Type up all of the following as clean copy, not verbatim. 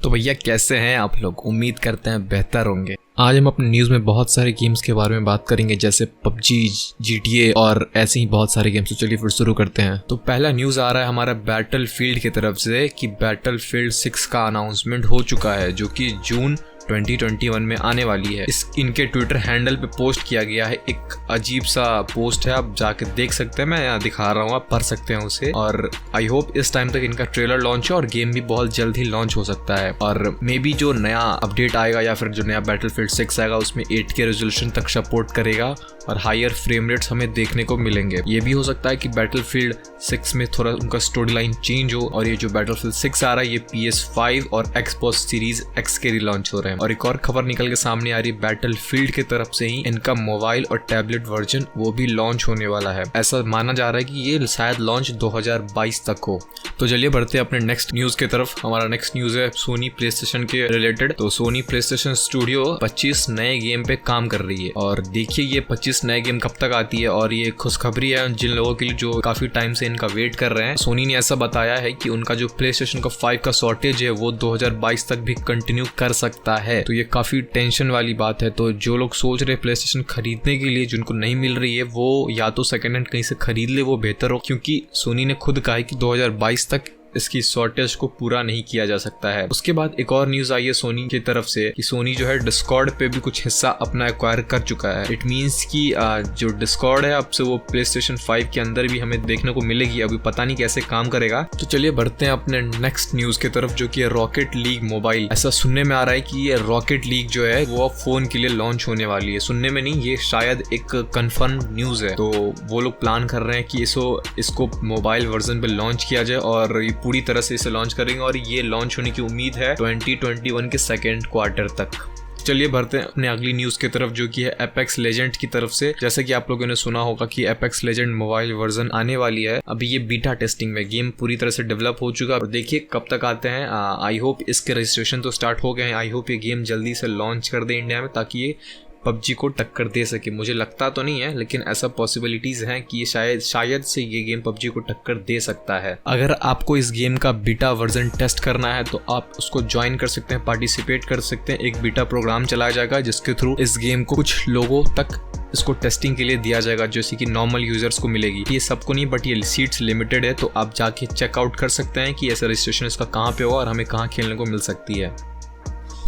तो भैया कैसे हैं आप लोग? उम्मीद करते हैं बेहतर होंगे। आज हम अपने न्यूज़ में बहुत सारे गेम्स के बारे में बात करेंगे, जैसे पबजी, GTA और ऐसे ही बहुत सारे गेम्स। तो चलिए फिर शुरू करते हैं। तो पहला न्यूज़ आ रहा है हमारा बैटलफील्ड की तरफ से कि बैटलफील्ड 6 का अनाउंसमेंट हो चुका है, जो कि जून 2021 में आने वाली है। इनके ट्विटर हैंडल पे पोस्ट किया गया है। एक अजीब सा पोस्ट है, आप जाके देख सकते हैं, मैं यहाँ दिखा रहा हूँ, आप पढ़ सकते हैं उसे। और आई होप इस टाइम तक इनका ट्रेलर लॉन्च है और गेम भी बहुत जल्द ही लॉन्च हो सकता है। और मे बी जो नया अपडेट आएगा या फिर जो नया बैटलफील्ड 6 आएगा उसमें 8K रेजोल्यूशन तक सपोर्ट करेगा और हायर फ्रेम रेट्स हमें देखने को मिलेंगे। ये भी हो सकता है कि बैटलफील्ड 6 में थोड़ा उनका स्टोरी लाइन चेंज हो। और ये जो बैटलफील्ड 6 आ रहा है ये PS5 और Xbox सीरीज X के लॉन्च हो रहे हैं। और एक और खबर निकल के सामने आ रही है बैटलफील्ड की तरफ से ही इनका मोबाइल और टैबलेट वर्जन वो भी लॉन्च होने वाला है। ऐसा माना जा रहा है कि ये शायद लॉन्च 2022 तक हो। तो चलिए बढ़ते हैं अपने नेक्स्ट न्यूज की तरफ। हमारा नेक्स्ट न्यूज है सोनी प्लेस्टेशन के रिलेटेड। तो सोनी प्लेस्टेशन स्टूडियो 25 नए गेम पे काम कर रही है। और देखिए ये 25 नए गेम कब तक आती है, और ये खुशखबरी है जिन लोगों के लिए जो काफी टाइम से इनका वेट कर रहे हैं। सोनी ने ऐसा बताया है कि उनका जो प्लेस्टेशन का 5 का शॉर्टेज है वो 2022 तक भी कंटिन्यू कर सकता है। तो ये काफी टेंशन वाली बात है। तो जो लोग सोच रहे प्लेस्टेशन खरीदने के लिए, जिनको नहीं मिल रही है, वो या तो सेकंड हैंड कहीं से खरीद ले, वो बेहतर हो, क्योंकि सोनी ने खुद कहा है कि 2022 तक इसकी शॉर्टेज को पूरा नहीं किया जा सकता है। उसके बाद एक और न्यूज आई है सोनी की तरफ से कि सोनी जो है डिस्कॉर्ड पे भी कुछ हिस्सा अपना एक्वायर कर चुका है। इट मींस कि जो डिस्कॉर्ड है अब से वो प्लेस्टेशन 5 के अंदर भी हमें देखने को मिलेगी। अभी पता नहीं कैसे काम करेगा। तो चलिए बढ़ते हैं अपने नेक्स्ट न्यूज की तरफ, जो कि है रॉकेट लीग मोबाइल। ऐसा सुनने में आ रहा है कि ये रॉकेट लीग जो है वो अब फोन के लिए लॉन्च होने वाली है। सुनने में नहीं, ये शायद एक कंफर्म न्यूज है। तो वो लोग प्लान कर रहे हैं कि इसको मोबाइल वर्जन पे लॉन्च किया जाए और पूरी तरह से इसे लॉन्च करेंगे। और ये लॉन्च होने की उम्मीद है 2021 के सेकेंड क्वार्टर तक। चलिए बढ़ते हैं अपने अगली न्यूज की तरफ, जो कि है एपेक्स लेजेंड की तरफ से। जैसे कि आप लोगों ने सुना होगा कि एपेक्स लेजेंड मोबाइल वर्जन आने वाली है। अभी ये बीटा टेस्टिंग में, गेम पूरी तरह से डेवलप हो चुका है और देखिए कब तक आते हैं। आई होप इसके रजिस्ट्रेशन तो स्टार्ट हो गए हैं। आई होप ये गेम जल्दी से लॉन्च कर दे इंडिया में, ताकि ये पबजी को टक्कर दे सके। मुझे लगता तो नहीं है, लेकिन ऐसा पॉसिबिलिटीज हैं कि ये शायद से ये गेम पबजी को टक्कर दे सकता है। अगर आपको इस गेम का बीटा वर्जन टेस्ट करना है तो आप उसको ज्वाइन कर सकते हैं, पार्टिसिपेट कर सकते हैं। एक बीटा प्रोग्राम चलाया जाएगा जिसके थ्रू इस गेम को कुछ लोगों तक इसको टेस्टिंग के लिए दिया जाएगा, जैसे कि नॉर्मल यूजर्स को मिलेगी। ये सबको नहीं, बट ये सीट्स लिमिटेड है। तो आप जाके चेकआउट कर सकते हैं कि ऐसा रजिस्ट्रेशन इसका कहाँ पे होगा और हमें कहाँ खेलने को मिल सकती है।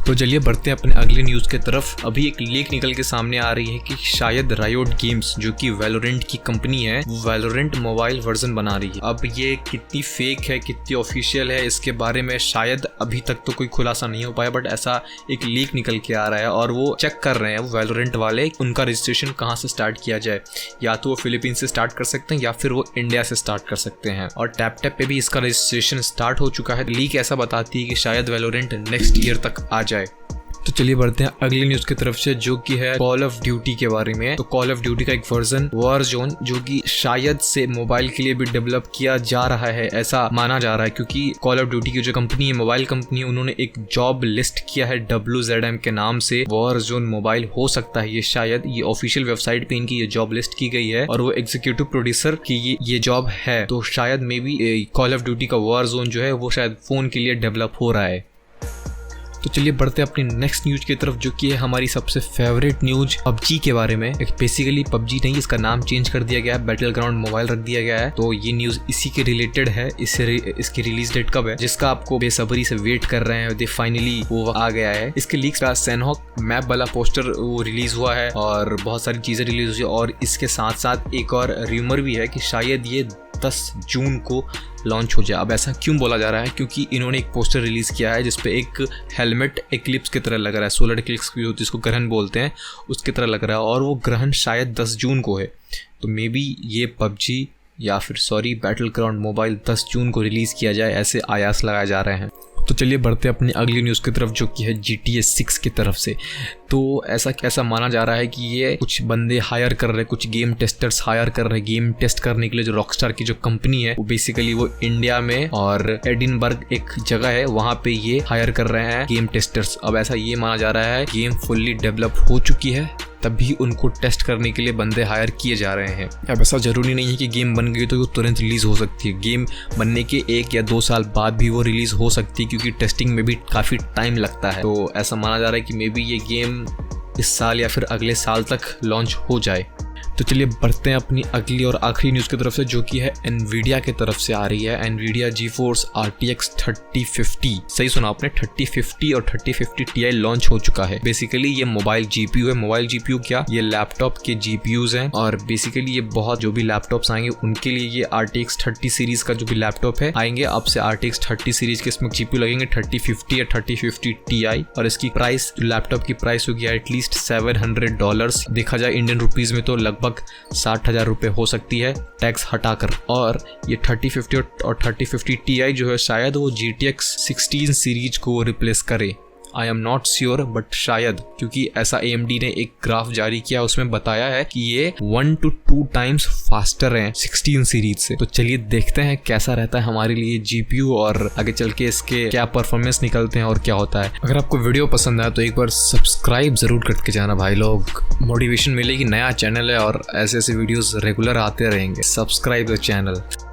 तो चलिए बढ़ते हैं अपने अगले न्यूज़ की तरफ। अभी एक लीक निकल के सामने आ रही है कि शायद रायोट गेम्स, जो कि वैलोरेंट की कंपनी है, वो वैलोरेंट मोबाइल वर्जन बना रही है। अब ये कितनी फेक है, कितनी ऑफिशियल है, इसके बारे में शायद अभी तक तो कोई खुलासा नहीं हो पाया, बट ऐसा एक लीक निकल के आ रहा है। और वो चेक कर रहे हैं वो वैलोरेंट वाले, उनका रजिस्ट्रेशन कहाँ से स्टार्ट किया जाए। या तो वो फिलीपीन से स्टार्ट कर सकते हैं या फिर वो इंडिया से स्टार्ट कर सकते हैं। और टैप पे भी इसका रजिस्ट्रेशन स्टार्ट हो चुका है। लीक ऐसा बताती है कि शायद वैलोरेंट नेक्स्ट ईयर तक आ जाए। तो चलिए बढ़ते हैं अगली न्यूज की तरफ से, जो कि है कॉल ऑफ ड्यूटी के बारे में। तो कॉल ऑफ ड्यूटी का एक वर्जन वॉरजोन, जो कि शायद से मोबाइल के लिए भी डेवलप किया जा रहा है, ऐसा माना जा रहा है। क्योंकि कॉल ऑफ ड्यूटी की जो कंपनी है, मोबाइल कंपनी, उन्होंने एक जॉब लिस्ट किया है WZM के नाम से। वॉरजोन मोबाइल हो सकता है ये, शायद ये ऑफिशियल वेबसाइट पे इनकी ये जॉब लिस्ट की गई है और वो एग्जीक्यूटिव प्रोड्यूसर की ये जॉब है। तो शायद may be call of duty का वॉरजोन जो है वो शायद फोन के लिए डेवलप हो रहा है। तो चलिए बढ़ते हैं अपनी नेक्स्ट न्यूज की तरफ, जो कि है हमारी सबसे फेवरेट न्यूज पबजी के बारे में। बेसिकली पबजी नहीं, इसका नाम चेंज कर दिया गया है, बैटल ग्राउंड मोबाइल रख दिया गया है। तो ये न्यूज इसी के रिलेटेड है। इसकी रिलीज डेट कब है, जिसका आपको बेसब्री से वेट कर रहे हैं, फाइनली वो आ गया है। इसके लीक्स का सैनहॉक मैप वाला पोस्टर वो रिलीज हुआ है और बहुत सारी चीजें रिलीज हुई। और इसके साथ साथ एक और र्यूमर भी है कि शायद ये 10 जून को लॉन्च हो जाए। अब ऐसा क्यों बोला जा रहा है, क्योंकि इन्होंने एक पोस्टर रिलीज किया है जिसपे एक हेलमेट एक्लिप्स की तरह लग रहा है, सोलर एक्लिप्स की होती है, जिसको ग्रहण बोलते हैं, उसकी तरह लग रहा है। और वो ग्रहण शायद 10 जून को है। तो मे बी ये पबजी या फिर बैटल ग्राउंड मोबाइल 10 जून को रिलीज किया जाए, ऐसे आयास लगाए जा रहे हैं। तो चलिए बढ़ते हैं अपनी अगली न्यूज़ की तरफ, जो कि है GTA 6 की तरफ से। तो ऐसा माना जा रहा है कि ये कुछ बंदे हायर कर रहे हैं, कुछ गेम टेस्टर्स हायर कर रहे हैं गेम टेस्ट करने के लिए। जो रॉकस्टार की जो कंपनी है वो बेसिकली वो इंडिया में और एडिनबर्ग एक जगह है, वहाँ पे ये हायर कर रहे हैं गेम टेस्टर्स। अब ऐसा ये माना जा रहा है गेम फुल्ली डेवलप हो चुकी है तभी उनको टेस्ट करने के लिए बंदे हायर किए जा रहे हैं। अब ऐसा ज़रूरी नहीं है कि गेम बन गई तो वो तुरंत रिलीज़ हो सकती है। गेम बनने के 1 या 2 साल बाद भी वो रिलीज़ हो सकती है, क्योंकि टेस्टिंग में भी काफ़ी टाइम लगता है। तो ऐसा माना जा रहा है कि मे बी ये गेम इस साल या फिर अगले साल तक लॉन्च हो जाए। तो चलिए बढ़ते हैं अपनी अगली और आखिरी न्यूज़ की तरफ से, जो कि है एनवीडिया की तरफ से आ रही है। एनवीडिया GeForce RTX 3050, सही सुना आपने, 3050 और 3050 Ti लॉन्च हो चुका है। बेसिकली ये मोबाइल GPU है। मोबाइल GPU क्या, ये लैपटॉप के GPUs हैं। और बेसिकली ये बहुत जो भी लैपटॉप्स आएंगे उनके लिए ये RTX 30 सीरीज का जो भी लैपटॉप है आएंगे, अब से RTX 30 सीरीज के इसमें GPU लगेंगे 3050 या 3050 Ti। और इसकी प्राइस, जो लैपटॉप की प्राइस होगी एटलीस्ट $700। देखा जाए इंडियन रुपीज में तो लगभग 60,000 रुपये हो सकती है टैक्स हटाकर। और ये 3050 और 3050 Ti जो है शायद वो GTX 16 सीरीज को रिप्लेस करे। I am not sure but शायद, क्योंकि ऐसा AMD ने एक ग्राफ जारी किया, उसमें बताया है कि ये 1 to 2 टाइम्स फास्टर हैं 16 सीरीज से। तो चलिए देखते हैं कैसा रहता है हमारे लिए GPU और आगे चल के इसके क्या परफॉर्मेंस निकलते हैं और क्या होता है। अगर आपको वीडियो पसंद आया तो एक बार सब्सक्राइब जरूर करके जाना भाई लोग, मोटिवेशन मिलेगी। नया चैनल है और ऐसे ऐसे वीडियोस रेगुलर आते रहेंगे। Subscribe the channel.